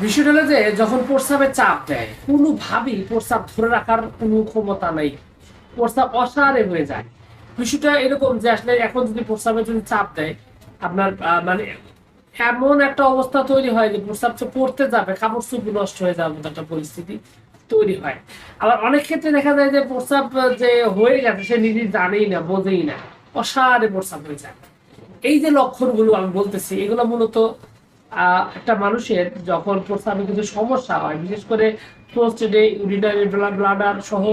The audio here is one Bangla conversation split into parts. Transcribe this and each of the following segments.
বিষয়টা হলো যে যখন প্রস্রাবে চাপ দেয় কোনোভাবেই প্রস্রাব ধরে রাখার কোনো ক্ষমতা নেই, প্রস্রাব অসাড়ে হয়ে যায়। বিষয়টা এরকম যে আসলে এখন যদি প্রস্রাবে যদি চাপ দেয় আপনার মানে এমন একটা অবস্থা তৈরি হয় যে প্রস্রাব যে পড়তে যাবে কাপড় চোপড় নষ্ট হয়ে যাওয়ার মতো একটা পরিস্থিতি তৈরি হয়। আবার অনেক ক্ষেত্রে দেখা যায় যে প্রস্রাব যে হয়ে গেছে সে নিজে জানেই না, বোঝেই না, অসাড়ে প্রস্রাব হয়ে যায়। এই যে লক্ষণগুলো আমি বলতেছি এগুলো মূলত একটা মানুষের যখন প্রস্রাবে কিছু সমস্যা হয়, বিশেষ করে প্রোস্টেটে ইউরিনারি ব্লাডার সহ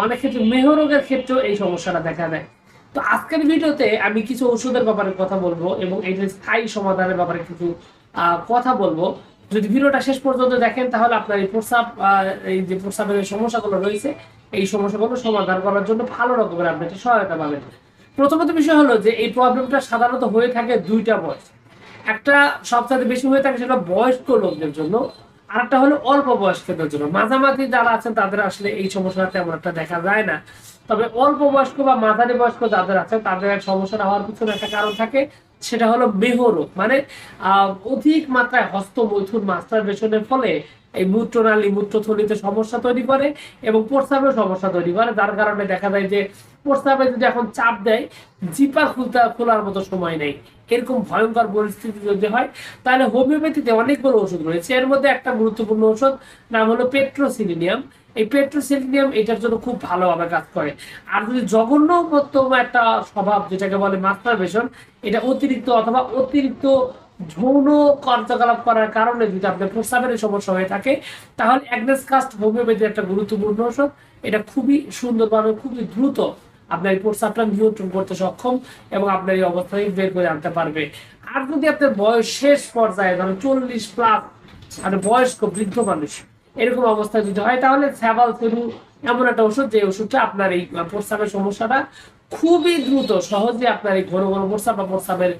অনেক ক্ষেত্রে মেহরোগের ক্ষেত্রেও এই সমস্যাটা দেখা দেয়। তো আজকের ভিডিওতে আমি কিছু ওষুধের ব্যাপারে কথা বলবো এবং এটার স্থায়ী সমাধানের ব্যাপারে কিছু কথা বলবো। যদি ভিডিওটা শেষ পর্যন্ত দেখেন তাহলে আপনার এই প্রস্রাব এই যে প্রস্রাবের যে সমস্যাগুলো রয়েছে এই সমস্যাগুলো সমাধান করার জন্য ভালো রকমের আপনি একটা সহায়তা পাবেন। প্রথমত বিষয় হলো যে এই প্রবলেমটা সাধারণত হয়ে থাকে দুইটা বয়স। একটা সবচেয়ে বেশি হয়ে থাকে সেটা বয়স্ক লোকদের জন্য, আর একটা হলো অল্প বয়স্কদের জন্য। মাঝামাঝি যারা আছেন তাদের আসলে এই সমস্যাটা তেমন একটা দেখা যায় না। তবে অল্প বয়স্ক বা মাঝারি বয়স্ক যাদের আছে তাদের এক সমস্যাটা হওয়ার পিছনে একটা কারণ থাকে, সেটা হলো মেহরোগ। মানে অধিক মাত্রায় হস্তমৈথুন মাস্টারবেশনের ফলে এই মূত্রনালী মূত্রথলিতে সমস্যা তৈরি করে এবং প্রস্রাবেও সমস্যা তৈরি করে, যার কারণে দেখা যায় যে প্রস্রাবে যদি এখন চাপ দেয় জিপা খোলার মতো সময় নেই। এরকম ভয়ঙ্কর পরিস্থিতি যদি হয় তাহলে হোমিওপ্যাথিতে অনেকগুলো ওষুধ রয়েছে। এর মধ্যে একটা গুরুত্বপূর্ণ ওষুধ নাম হলো পেট্রোসিলিনিয়াম। এই পেট্রোসিলিনিয়াম এটার জন্য খুব ভালোভাবে কাজ করে। আর যদি জঘন্যতম একটা স্বভাব যেটাকে বলে মাস্টারবেশন, এটা অতিরিক্ত অথবা অতিরিক্ত যৌন কার্যকলাপ করার কারণে যদি আপনার প্রস্রাবের সমস্যা হয়ে থাকে তাহলে অ্যাগনেস কাস্ট হোমিওপ্যাথি একটা গুরুত্বপূর্ণ ওষুধ। এটা খুবই সুন্দরভাবে খুবই দ্রুত আপনার এই প্রস্রাবটা নিয়ন্ত্রণ করতে সক্ষম এবং আপনার এই অবস্থা থেকে বের করে আনতে পারবে। আর যদি আপনার বয়স শেষ পর্যায়ে ধরেন 40+, মানে বয়স্ক বৃদ্ধ মানুষ এরকম অবস্থায় যদি হয় তাহলে স্যাভাল ফেরু এমন একটা ওষুধ যে ওষুধটা আপনার এই প্রস্রাবের সমস্যাটা খুবই দ্রুত সহজে আপনার এই ঘন ঘন প্রস্রাব বা প্রস্রাবের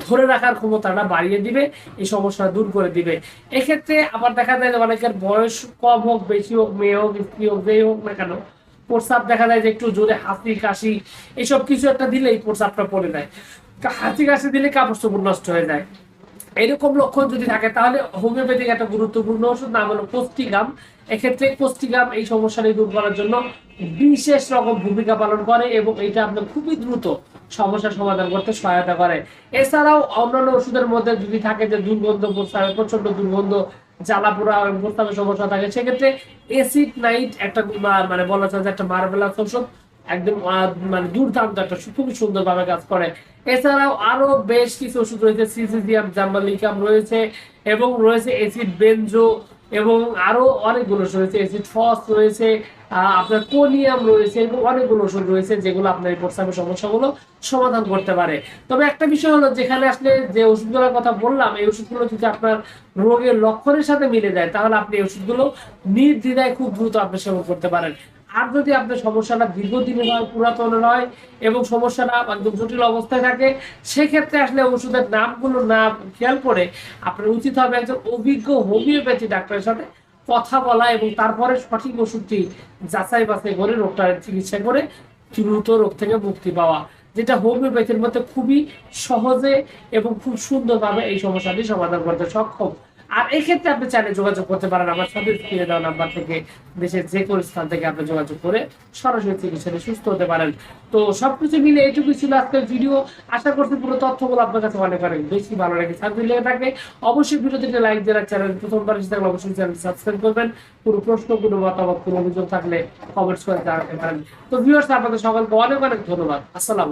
ধরে রাখার ক্ষমতাটা বাড়িয়ে দিবে, এই সমস্যা দূর করে দিবে। এক্ষেত্রে আবার দেখা যায় যে অনেকের বয়স কম হোক বেশি হোক, মেয়ে হোক স্ত্রী হোক যেই হোক না কেন, প্রস্রাব দেখা যায় যে একটু জোরে হাসি কাশি এসব কিছু একটা দিলেই প্রস্রাবটা পড়ে যায়। হাসি কাশি দিলে কাপড় চোপড় নষ্ট হয়ে যায়। এরকম লক্ষণ যদি থাকে তাহলে হোমিওপ্যাথিক একটা গুরুত্বপূর্ণ ওষুধ নাম হলো কোস্টিগাম। এক্ষেত্রে কোস্টিগাম এই সমস্যাটি দূর করার জন্য বিশেষ রকম ভূমিকা পালন করে এবং এটা আপনার খুবই দ্রুত সমস্যার সমাধান করতে সহায়তা করে। এছাড়াও অন্যান্য ওষুধের মধ্যে যদি থাকে যে দুর্গন্ধ প্রস্রাবে প্রচন্ড দুর্গন্ধ, জ্বালা পোড়া প্রস্রাবের সমস্যা থাকে, সেক্ষেত্রে এসিড নাইট একটা মানে বলা যায় যে একটা মার্ভেলাস ওষুধ, একদম মানে দুর্দান্ত একটা খুবই সুন্দরভাবে কাজ করে। এছাড়াও আরো বেশ কিছু ওষুধ রয়েছে, সিসিজিয়াম জাম্বালিকাম রয়েছে এবং রয়েছে এসিড বেনজো এবং আরো অনেকগুলো রয়েছে, এসিড ফস রয়েছে, আপনার কোনিয়াম রয়েছে, এবং অনেকগুলো ওষুধ রয়েছে যেগুলো আপনার এই প্রস্রাবের সমস্যাগুলো সমাধান করতে পারে। তবে একটা বিষয় হলো যেখানে আসলে যে ওষুধগুলোর কথা বললাম এই ওষুধগুলো যদি আপনার রোগের লক্ষণের সাথে মিলে যায় তাহলে আপনি এই ওষুধগুলো নির্দ্বিধায় খুব দ্রুত আপনি সেবন করতে পারেন। আর যদি আপনার সমস্যাটা দীর্ঘদিনের হয়, পুরাতনের হয় এবং সমস্যাটা একদম জটিল অবস্থায় থাকে, সেক্ষেত্রে আসলে ওষুধের নামগুলো না খেয়াল করে আপনার উচিত হবে একজন অভিজ্ঞ হোমিওপ্যাথি ডাক্তারের সাথে কথা বলা এবং তারপরে সঠিক ওষুধটি যাচাই বাছাই করে রোগটার চিকিৎসা করে দ্রুত রোগ থেকে মুক্তি পাওয়া, যেটা হোমিওপ্যাথির মধ্যে খুবই সহজে এবং খুব সুন্দরভাবে এই সমস্যাটি সমাধান করতে সক্ষম। আর এই ক্ষেত্রে আপনি চাইলে যোগাযোগ করতে পারেন আমার সাথে স্ক্রিনে দেওয়া নাম্বার থেকে, দেশের যে কোনো স্থান থেকে আপনি যোগাযোগ করে সরাসরি চিকিৎসা সুস্থ হতে পারেন। তো সবকিছু মিলে এইটুকুই ছিল আজকের ভিডিও। আশা করছি পুরো তথ্যগুলো আপনার কাছে অনেক অনেক বেশি ভালো লেগেছে। আর যদি লেগে থাকে অবশ্যই ভিডিওটিতে লাইক দিয়ে চ্যানেল প্রথমবার এসে থাকলে অবশ্যই চ্যানেল সাবস্ক্রাইব করবেন। কোনো প্রশ্ন কোনো মতামত কোনো অভিযোগ থাকলে কমেন্টস করে জানাতে পারেন। তো ভিউয়ার্স আপনাদের সকলকে অনেক অনেক ধন্যবাদ। আসসালামু আলাইকুম।